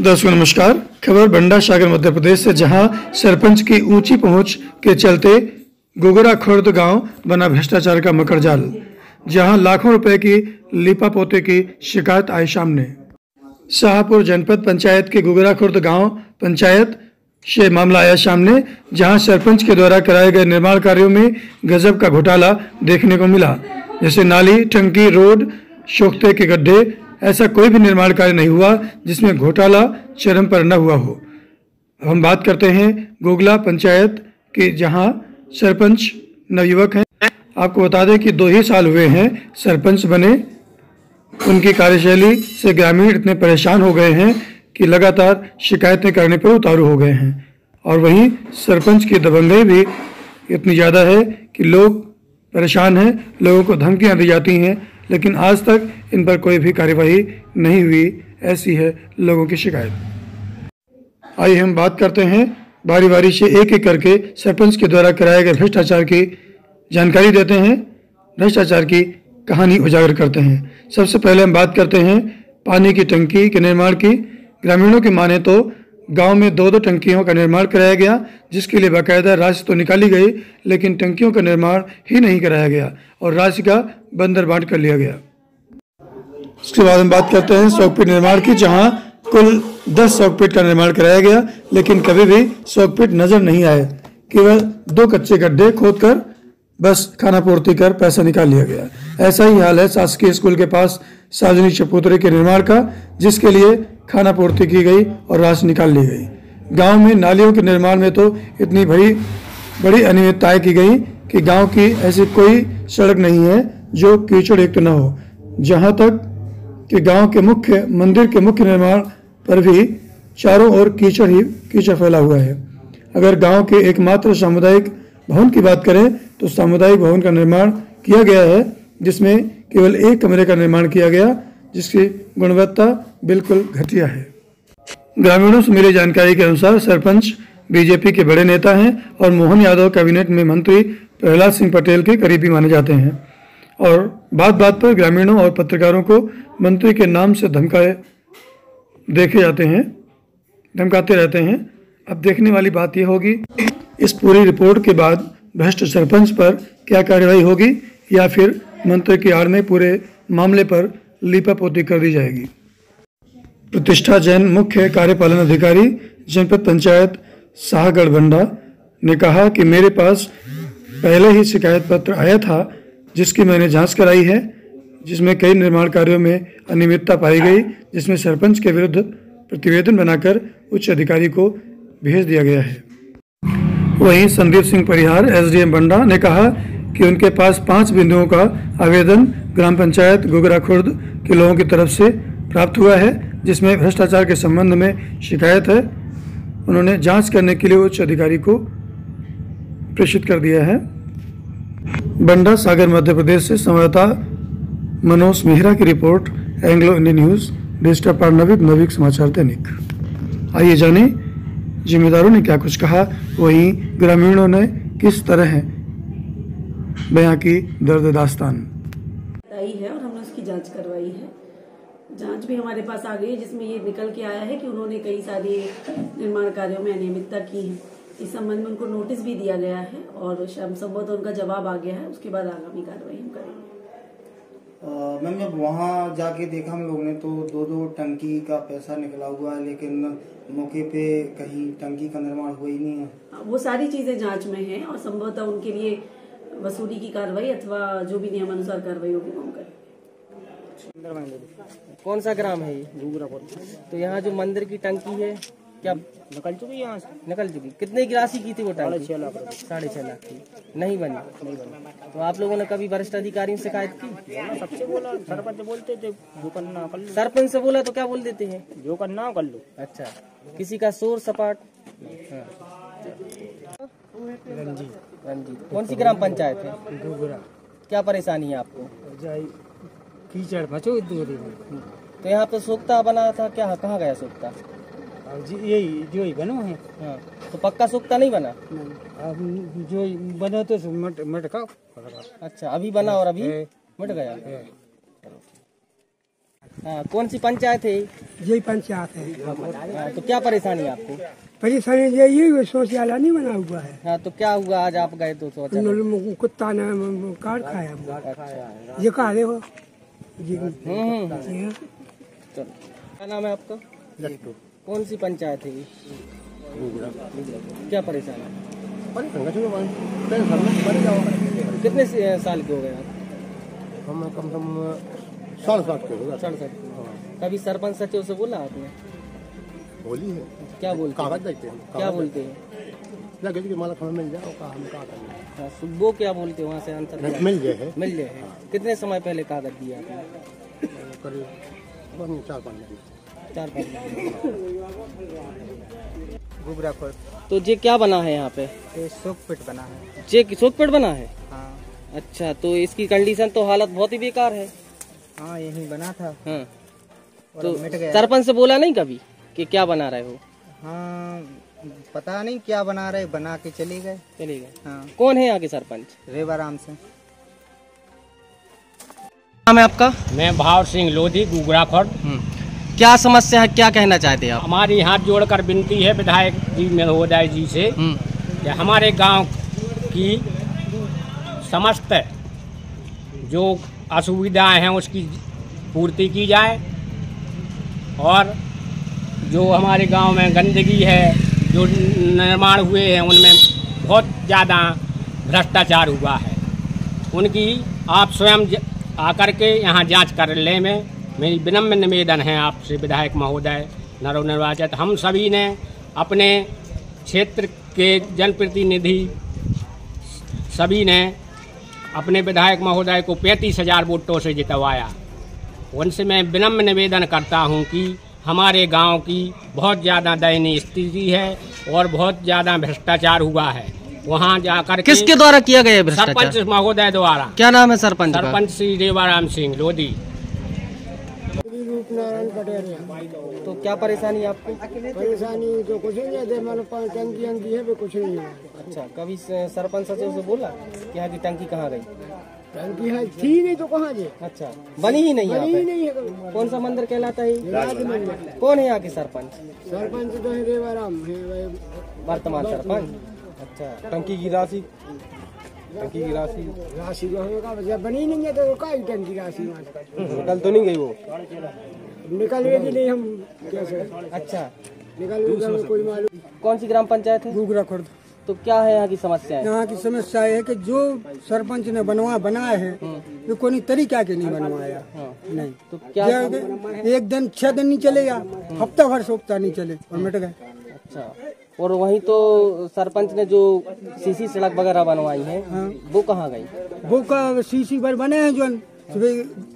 दर्शकों नमस्कार। खबर बंडा सागर मध्य प्रदेश से, जहां सरपंच की ऊंची पहुंच के चलते गोगरा खुर्द गांव बना भ्रष्टाचार का मकड़जाल, जहां लाखों रुपए की लीपापोती की शिकायत आई सामने। शाहपुर जनपद पंचायत के गोगरा खुर्द गांव पंचायत से मामला आया सामने, जहां सरपंच के द्वारा कराए गए निर्माण कार्यों में गजब का घोटाला देखने को मिला। जैसे नाली, टंकी, रोड, सोख्ते के गड्ढे, ऐसा कोई भी निर्माण कार्य नहीं हुआ जिसमें घोटाला चरम पर न हुआ हो। हम बात करते हैं गोगला पंचायत की, जहां सरपंच नवयुवक हैं। आपको बता दें कि 2 ही साल हुए हैं सरपंच बने। उनकी कार्यशैली से ग्रामीण इतने परेशान हो गए हैं कि लगातार शिकायतें करने पर उतारू हो गए हैं। और वहीं सरपंच की दबंगई भी इतनी ज़्यादा है कि लोग परेशान हैं, लोगों को धमकियां दी जाती हैं, लेकिन आज तक इन पर कोई भी कार्यवाही नहीं हुई। ऐसी है लोगों की शिकायत। आइए हम बात करते हैं बारी बारी से, एक एक करके सरपंच के द्वारा कराए गए भ्रष्टाचार की जानकारी देते हैं, भ्रष्टाचार की कहानी उजागर करते हैं। सबसे पहले हम बात करते हैं पानी की टंकी के निर्माण की। ग्रामीणों की माने तो गांव में 2-2 टंकियों का निर्माण कराया गया, जिसके लिए बाकायदा राशि तो निकाली गई, लेकिन टंकियों का निर्माण ही नहीं कराया गया और राशि का बंदर बांट कर लिया गया। उसके बाद हम बात करते हैं शौकपीट निर्माण की, जहां कुल 10 शौकपीट का निर्माण कराया गया, लेकिन कभी भी शौकपीट नजर नहीं आए। केवल 2 कच्चे गड्ढे खोदकर बस खाना पूर्ति कर पैसा निकाल लिया गया। ऐसा ही हाल है शासकीय स्कूल के पास सार्वजनिक चबूतरे के निर्माण का, जिसके लिए खाना पूर्ति की गई और राशि निकाल ली गई। गांव में नालियों के निर्माण में तो इतनी बड़ी अनियमितताएं की गई कि गांव की ऐसी कोई सड़क नहीं है जो कीचड़ युक्त न हो। जहां तक कि गांव के मुख्य मंदिर के मुख्य निर्माण पर भी चारों ओर कीचड़ फैला हुआ है। अगर गांव के एकमात्र सामुदायिक भवन की बात करें तो सामुदायिक भवन का निर्माण किया गया है, जिसमें केवल 1 कमरे का निर्माण किया गया, जिसकी गुणवत्ता बिल्कुल घटिया है। ग्रामीणों से मिली जानकारी के अनुसार सरपंच बीजेपी के बड़े नेता हैं और मोहन यादव कैबिनेट में मंत्री प्रहलाद सिंह पटेल के करीबी माने जाते हैं। और बात बात पर ग्रामीणों और पत्रकारों को मंत्री के नाम से धमकाते रहते हैं। अब देखने वाली बात यह होगी, इस पूरी रिपोर्ट के बाद भ्रष्ट सरपंच पर क्या कार्रवाई होगी, या फिर मंत्री की आड़ में पूरे मामले पर लीपापोती कर दी जाएगी। प्रतिष्ठा जैन, मुख्य कार्यपालन अधिकारी जनपद पंचायत शाहगढ़ बंडा, ने कहा कि मेरे पास पहले ही शिकायत पत्र आया था, जिसकी मैंने जांच कराई है, जिसमें कई निर्माण कार्यों में अनियमितता पाई गई, जिसमें सरपंच के विरुद्ध प्रतिवेदन बनाकर उच्च अधिकारी को भेज दिया गया है। वहीं संदीप सिंह परिहार एसडीएम बंडा ने कहा कि उनके पास 5 बिंदुओं का आवेदन ग्राम पंचायत गोगरा खुर्द के लोगों की तरफ से प्राप्त हुआ है, जिसमें भ्रष्टाचार के संबंध में शिकायत है। उन्होंने जांच करने के लिए उच्च अधिकारी को प्रेषित कर दिया है। बंडा सागर मध्य प्रदेश से संवाददाता मनोज मेहरा की report, Anglo Indian news, digital पर नविक समाचार दैनिक। आइए जाने जिम्मेदारों ने क्या कुछ कहा, वहीं ग्रामीणों ने किस तरह बयां की दर्द दास्तान आई है और हमने उसकी जांच करवाई है। जांच भी हमारे पास आ गई है, जिसमें ये निकल के आया है कि उन्होंने कई सारी निर्माण कार्यों में अनियमितता की है। इस संबंध में उनको नोटिस भी दिया गया है और संभवतः उनका जवाब आ गया है। उसके बाद आगामी कार्रवाई हम करेंगे। मैम, जब वहाँ जाके देखा हम लोग ने तो 2-2 टंकी का पैसा निकला हुआ है, लेकिन मौके पे कहीं टंकी का निर्माण हुआ ही नहीं है। वो सारी चीजें जांच में हैं और संभवतः उनके लिए वसूली की कार्रवाई अथवा जो भी नियमानुसार कार्रवाई होगी वो हम करें। कौन सा ग्राम है ये? गोगरापुर। तो यहाँ जो मंदिर की टंकी है क्या निकल चुकी? यहाँ से निकल चुकी? कितने की राशि की थी वो टंकी? 6.5 लाख। 6.5 लाख की नहीं बनी। तो आप लोगों ने कभी वरिष्ठ अधिकारियों से शिकायत की? सबसे बोला, सरपंच बोलते थे जो करना कर लो। सरपंच से बोला तो क्या बोल देते हैं? जो करना कर लो। अच्छा, किसी का शोर सपाट? रंजीत। कौन सी ग्राम पंचायत है? गोगरा। क्या परेशानी है आपको? कीचड़ बचो दूरी। तो यहाँ पे सोख्ता बना था, क्या कहाँ गया सोख्ता? जी यही जो बनो है। हाँ, तो पक्का सोख्ता नहीं बना? अब जो बनो तो मट अच्छा, अभी बना और अभी मिट गया। हाँ, कौन सी पंचायत है? यही पंचायत है। हाँ, तो क्या परेशानी है आपको? परेशानी यही शौचालय नहीं बना हुआ है। हाँ, तो क्या हुआ आज आप गए तो शौचालय? कुत्ता ने काट खाया। ये कहा देखो जी। चलो, क्या नाम है आपका? लट्टू। कौन सी पंचायत है ये? क्या परेशानी है? कितने साल के हो गए आप? हम कम से कम 67 के हो गए। 67। कभी सरपंच सचिव से बोला आपने? होली है, क्या बोलते हैं? कागज देते हैं। क्या बोलते हैं? लगे कि मालक हमें मिल जाए, कहा हम कहा करें। हाँ, वो क्या बोलते हैं? वहाँ से आंसर क्या? मिल जाए है। मिल जाए। कितने समय पहले कागज दिया आपने? करीब 4-5 दिन। 4-5 घुघरा खोद तो ये क्या बना है यहाँ पे? शोकपेट बना है। ये शोकपेट बना है? हाँ अच्छा, तो इसकी कंडीशन तो हालत बहुत ही बेकार है। हाँ, यही बना था। हाँ, और तो मिट गया। सरपंच से बोला नहीं कभी कि क्या बना रहे हो? हाँ, पता नहीं क्या बना रहे, बना के चले गए। चले गए। हाँ, कौन है यहाँ के सरपंच? रेवाराम से। नाम है आपका? मैं भाव सिंह लोधी, गुगरा खर्द। क्या समस्या है, क्या कहना चाहते हैं आप? हमारी हाथ जोड़कर विनती है विधायक जी महोदय जी से कि हमारे गांव की समस्त जो असुविधाएं हैं उसकी पूर्ति की जाए, और जो हमारे गांव में गंदगी है, जो निर्माण हुए हैं उनमें बहुत ज़्यादा भ्रष्टाचार हुआ है, उनकी आप स्वयं आकर के यहाँ जांच कर ले। में मेरी विनम्र निवेदन है आपसे विधायक महोदय नवनिर्वाचित हम सभी ने अपने क्षेत्र के जनप्रतिनिधि सभी ने अपने विधायक महोदय को 35,000 वोटों से जितवाया। उनसे मैं विनम्र निवेदन करता हूं कि हमारे गांव की बहुत ज़्यादा दयनीय स्थिति है और बहुत ज़्यादा भ्रष्टाचार हुआ है। वहां जाकर किसके द्वारा किया गया भ्रष्टाचार? सरपंच महोदय द्वारा। क्या नाम है सरपंच का? सरपंच श्री रेवाराम सिंह लोधी। तो क्या परेशानी है आपको? परेशानी तो कुछ नहीं है, मैंने टंकी अंकी है भी कुछ नहीं है। अच्छा, कभी सरपंच सचिव से बोला कि यहाँ की टंकी कहाँ गई? टंकी है थी नहीं तो कहाँ जे। अच्छा, बनी ही नहीं यहाँ पे? नहीं है। कौन सा मंदिर कहलाता है? राज मंदिर। कौन है यहाँ के सरपंच? सरपंच तो है रेवाराम है वर्तमान सरपंच। अच्छा, टंकी की राशि राशि जो होगा जब बनी नहीं है तो का टंकी राशि निकल तो नहीं गई वो? निकलवेगी नहीं, हम कैसे? अच्छा, निकल कोई मालूम। कौन सी ग्राम पंचायत है? घुघरा खोद। तो क्या है यहाँ की समस्या है? यहाँ की समस्या है कि जो सरपंच ने बनाया है ये कोई तरीका के नहीं बनवाया। नहीं तो क्या? एक दिन 6 दिन नहीं चलेगा, हफ्ता भर सोपता नहीं चले और मिट गए। अच्छा, और वहीं तो सरपंच ने जो सीसी सड़क वगैरह बनवाई है वो कहाँ गई? वो का सीसी पर बने हैं जो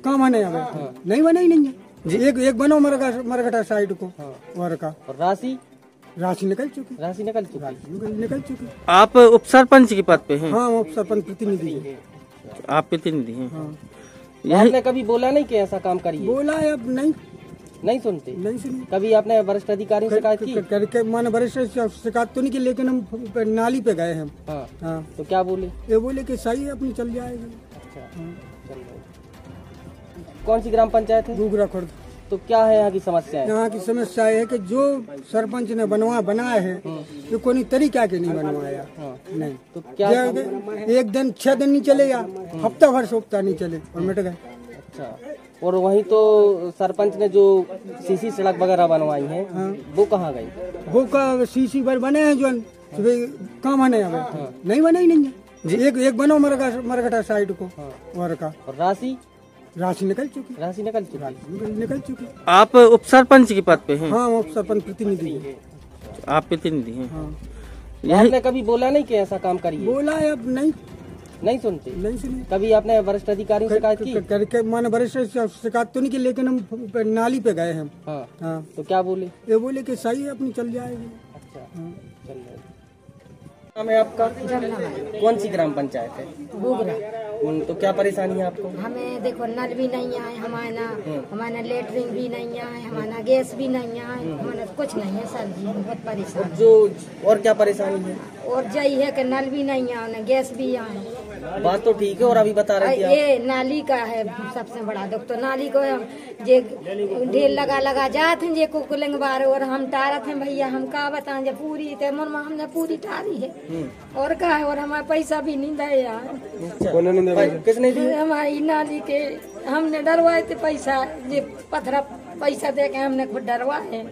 काम है नहीं बने ही नहीं है। एक बनो मरघटा साइड को और का। और राशि निकल चुकी। निकल चुकी। आप उप सरपंच के पद पे हैं? हाँ, उप सरपंच प्रतिनिधि है। आप प्रतिनिधि हैं? हाँ। आपने कभी बोला नहीं कि ऐसा काम करिए? बोला है, अब नहीं सुनते। नहीं सुनी। कभी आपने वरिष्ठ अधिकारियों से शिकायत की? करके मैंने वरिष्ठ शिकायत तो नहीं की, लेकिन हम नाली पे गए हम। हाँ। तो क्या बोले? ये बोले कि सही है, अपनी चल जाएगी। कौन सी ग्राम पंचायत है? घुघरा खोद। तो क्या है यहाँ की समस्या है? यहाँ की समस्या है कि जो सरपंच ने बनाया है ये कोई तरीका के नहीं बनवाया। नहीं तो क्या? एक दिन 6 दिन नहीं चलेगा, हफ्ता भर सोपता नहीं चले और मिट गए। अच्छा, और वहीं तो सरपंच ने जो सीसी सड़क वगैरह बनवाई है वो कहाँ गई? वो का सीसी पर बने हैं जो काम है नहीं बने ही नहीं है। एक बनो मरघटा साइड को और का। और राशि निकल चुकी। निकल चुकी। आप उप सरपंच के पद पे हैं? हाँ, उप सरपंच प्रतिनिधि है। आप प्रतिनिधि हैं? हाँ। आपने कभी बोला नहीं कि ऐसा काम करिए? बोला है, अब नहीं सुनते। नहीं सुनी। कभी आपने वरिष्ठ अधिकारियों से शिकायत की? करके मैंने वरिष्ठ शिकायत तो नहीं की, लेकिन हम नाली पे गए हम। हाँ। तो क्या बोले? ये बोले कि सही है, अपनी चल जाएगी। अच्छा, चल जाएगी। नाम है आपका? कौन सी ग्राम पंचायत है? घुघरा। तो क्या परेशानी है आपको? हमें देखो नल भी नहीं आए, हमारा लेटरिन भी नहीं आए, हमारा गैस भी नहीं आए, हमारा कुछ नहीं है सर जी, बहुत परेशान। और क्या परेशानी है? और यही है कि नल भी नहीं आए, गैस भी आए। बात तो ठीक है। और अभी बता रहे थे आप। ये नाली का है सबसे बड़ा दुख। तो नाली को हम जे ढेर लगा जाते हैं जे कुकुलिंग बार और हम टारत हैं भैया। हम का बताएं जे पूरी ते मुरमा हमने पूरी टारी है और का है। और हमारा पैसा भी नहीं दे यार। किसने दी? हमारी नाली के हमने डरवाए थे पैसा जे पत्थर पैसा दे के हमने खुद डरवाए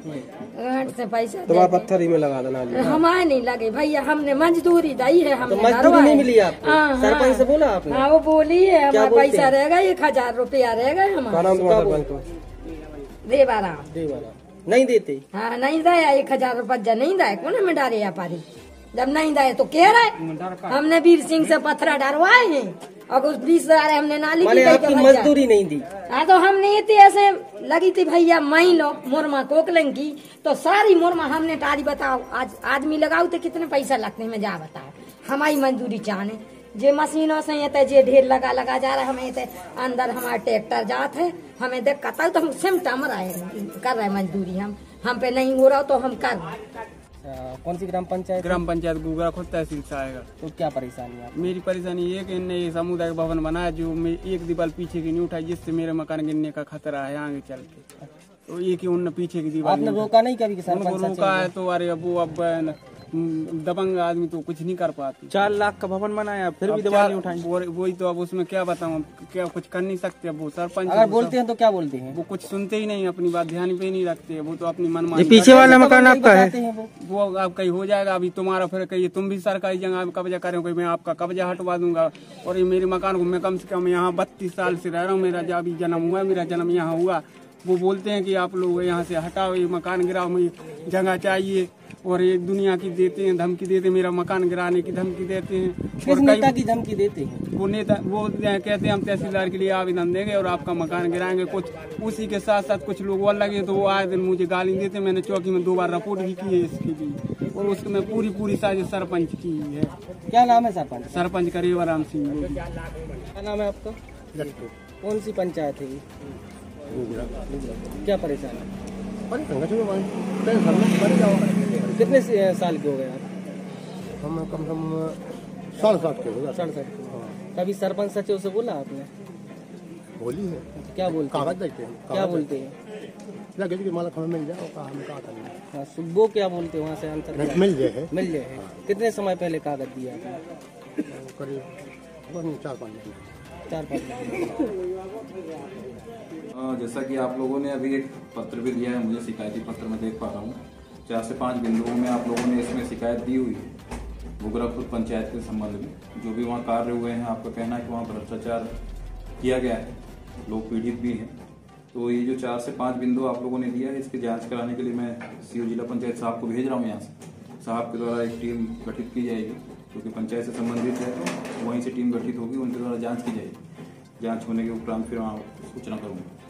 से पैसा तो पत्थर ही में लगा देना। हमारे नहीं लगे भैया। हमने मजदूरी दी है। हमने मजदूरी नहीं मिली आपको? सरपंच से बोला आपने? हाँ वो बोली है हमारा पैसा रहेगा 1000 रुपया रहेगा हमारा। देवाराम नहीं देते? हाँ नहीं दे 1000 रुपया नहीं दे कौन हमें डारे या पारी। जब नहीं दे तो कह रहे हमने वीर सिंह से पत्थर डरवाए हैं और उस 20,000 हमने नाली की आपकी मजदूरी नहीं दी। हाँ तो हमने ये ऐसे लगी थी भैया मई लो मुरमा कोकलंग की तो सारी मुरमा हमने टारी। बताओ आज आदमी लगाओ तो कितने पैसा लगते हैं मैं जा बताओ। हमारी मजदूरी चाहने जे मशीनों से ये जे ढेर लगा जा रहा है। हमें ये अंदर हमारा ट्रैक्टर जात है हमें देख कहता तो हम सिमटा मराए कर रहे मजदूरी। हम पे नहीं हो रहा तो हम कर रहे। कौन सी ग्राम पंचायत? ग्राम पंचायत गुगरा खुद तहसील से आएगा। तो क्या परेशानी है? मेरी परेशानी ये कि इनने ये सामुदायिक भवन बनाया जो एक दीवार पीछे की नहीं उठाई जिससे मेरे मकान गिरने का खतरा है आगे चल के। तो ये कि उनने पीछे की दीवार आपने रोका नहीं कभी? रोका है तो अरे वो अब दबंग आदमी तो कुछ नहीं कर पाते। 4 लाख का भवन बनाया फिर भी दीवार नहीं उठाई। वही तो अब उसमें क्या बताऊँ क्या कुछ कर नहीं सकते। अब वो सरपंच अगर बोलते हैं तो क्या बोलते हैं? वो कुछ सुनते ही नहीं अपनी बात ध्यान पे नहीं रखते। वो तो अपनी मनमानी। पीछे वाला मकान आपका है वो अब कहीं हो जाएगा। अभी तुम्हारा फिर कहीं तुम भी सरकारी जगह कब्जा करोगे मैं आपका कब्जा हटवा दूंगा। और ये मेरे मकान को मैं कम से कम यहाँ 32 साल से रह रहा हूँ। मेरा जब अभी जन्म हुआ मेरा जन्म यहाँ हुआ। वो बोलते हैं कि आप लोग यहाँ से हटाओ ये मकान गिराओ मुझे जगह चाहिए। और ये दुनिया की देते हैं धमकी देते हैं मेरा मकान गिराने की धमकी देते हैं। किस नेता की धमकी देते हैं? वो नेता वो कहते हैं हम तहसीलदार के लिए आवेदन देंगे और आपका मकान गिराएंगे। कुछ उसी के साथ साथ कुछ लोग और लगे तो वो आए दिन मुझे गाली देते। मैंने चौकी में 2 बार रिपोर्ट भी की है इसकी भी। और उसकी मैं पूरी साजिश सरपंच की है। क्या नाम है सरपंच? सरपंच करीबराम सिंह। क्या नाम है आपका? कौन सी पंचायत है? क्या परेशानी है? कितने साल के हो गए आप? हम कम से कम 67 के हो गए। 67। कभी सरपंच सचिव से बोला आपने? बोली है। क्या बोलते? कागज देते हैं। क्या बोलते हैं? लगे कि मालक हमें मिल जाए हम क्या करना। वो क्या बोलते हैं वहाँ से आंसर? मिल जाए। मिल जाए। कितने समय पहले कागज दिया आपने? करीब 4-5 महीने। जैसा कि आप लोगों ने अभी एक पत्र भी दिया है मुझे शिकायती पत्र में देख पा रहा हूँ 4 से 5 बिंदुओं में आप लोगों ने इसमें शिकायत दी हुई है गुगरा खुर्द पंचायत के संबंध में। जो भी वहाँ कार्य हुए हैं आपका कहना है कि वहाँ भ्रष्टाचार किया गया है, लोग पीड़ित भी हैं। तो ये जो 4 से 5 बिंदु आप लोगों ने दिया है इसकी जाँच कराने के लिए मैं सीओ जिला पंचायत साहब को भेज रहा हूँ। यहाँ से साहब के द्वारा एक टीम गठित की जाएगी क्योंकि पंचायत से संबंधित है तो वहीं से टीम गठित होगी, उनके द्वारा जाँच की जाएगी। जाँच होने के उपरांत फिर वहाँ सूचना करूँगा।